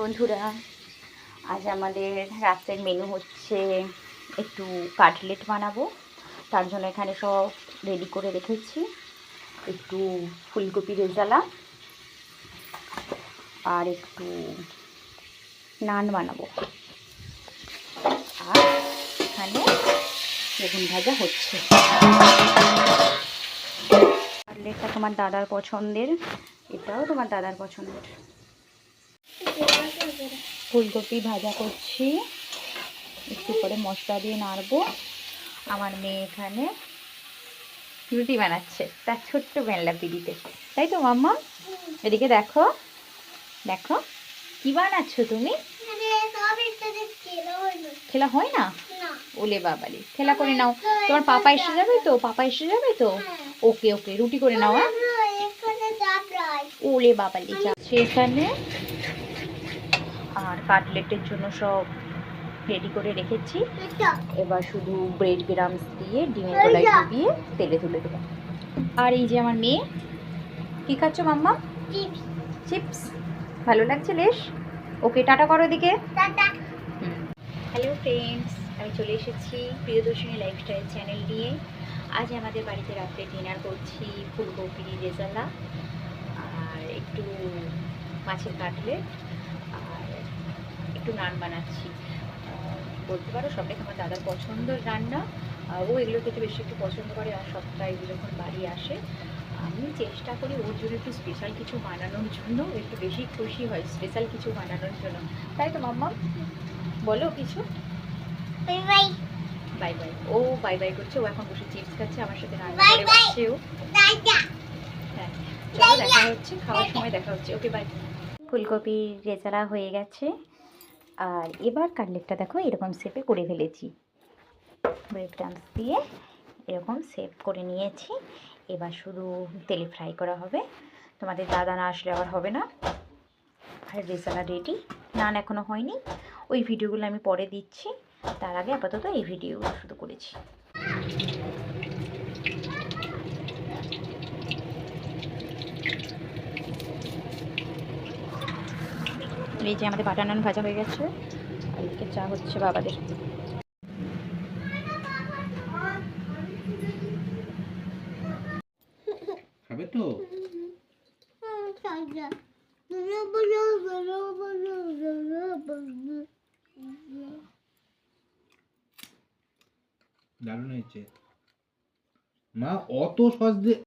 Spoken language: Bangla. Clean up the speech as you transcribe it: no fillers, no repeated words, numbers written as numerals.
বন্ধুরা, আজ আমাদের রাত্রের মেনু হচ্ছে একটু কাটলেট বানাবো। তার জন্য এখানে সব রেডি করে রেখেছি। একটু ফুলকপি রেজালা আর একটু নান বানাবো। আর এখানে বেগুন ভাজা হচ্ছে। কাটলেটটা তোমার দাদার পছন্দের, এটাও তোমার দাদার পছন্দের। ফুলকপি ভাজা করছি, একটু করে মশলা দিয়ে নাড়বো। আমার মেয়ে এখানে রুটি বানাচ্ছে তার ছোট্ট বেনলা পিড়িতে, তাই তো মাম্মা? এদিকে দেখো দেখো কি বানাচ্ছো তুমি? খেলা হয় না? ওলে বাবালি, খেলা করে নাও। তোমার পাপা এসে যাবে তো? পাপা এসে যাবে তো? ওকে ওকে, রুটি করে নাও। ওলে বাবালি যাচ্ছে এখানে। আর কাটলেটের জন্য সব রেডি করে রেখেছি। এবার শুধু ব্রেড গ্রামস দিয়ে ডিমের গলায় ডুবিয়ে তেলে তুলে দেবো। আর এই যে আমার মেয়ে, কি খাচ্ছ মাম্মা? চিপস। ভালো লাগছে বেশ? ওকে টাটা করো দিকে। হ্যালো ফ্রেন্ডস, আমি চলে এসেছি প্রিয়দর্শিনী লাইফস্টাইল চ্যানেল নিয়ে। আজ আমাদের বাড়িতে রাত্রে ডিনার করছি ফুলকপি রেজালা আর একটু মাছের কাটলেট আর একটু নান বানাচ্ছি। বলতে পারো সবটাই আমার দাদার পছন্দের রান্না। ও এগুলো খেতে বেশি একটু পছন্দ করে। আর সপ্তাহে যখন বাড়ি আসে আমি চেষ্টা করি ওর জন্য একটু স্পেশাল কিছু বানানোর জন্য, একটু বেশি খুশি হয় স্পেশাল কিছু বানানোর জন্য। তাই তো মাম্মা? বলো কিছু। Bye bye. Bye bye. ও বাই বাই করছে। ও এখন বসে চিপস খাচ্ছে, আমার সাথে রান্না করে খাচ্ছে ও। হ্যাঁ, চলো দেখা হচ্ছে, খাওয়ার সময় দেখা হচ্ছে। Okay bye. ফুলকপি রেজালা হয়ে গেছে। আর এবার কাটলেটটা দেখো এরকম শেপে করে ফেলেছি, ব্রেড ক্রাম্বস দিয়ে এরকম শেপ করে নিয়েছি। এবার শুধু তেলে ফ্রাই করা হবে। তোমাদের দাদা না আসলে আবার হবে না। আর রেজালা রেডি, নান এখনও হয়নি। ওই ভিডিওগুলো আমি পরে দিচ্ছি, তার আগে আপাতত এই ভিডিওগুলো শুধু করেছি। এই যে আমাদের বাটার নান ভাজা হয়ে গেছে, আর এদিকে চা হচ্ছে বাবাদের। খাবে তো? দারুণ হয়েছে মা। অত সস দিয়ে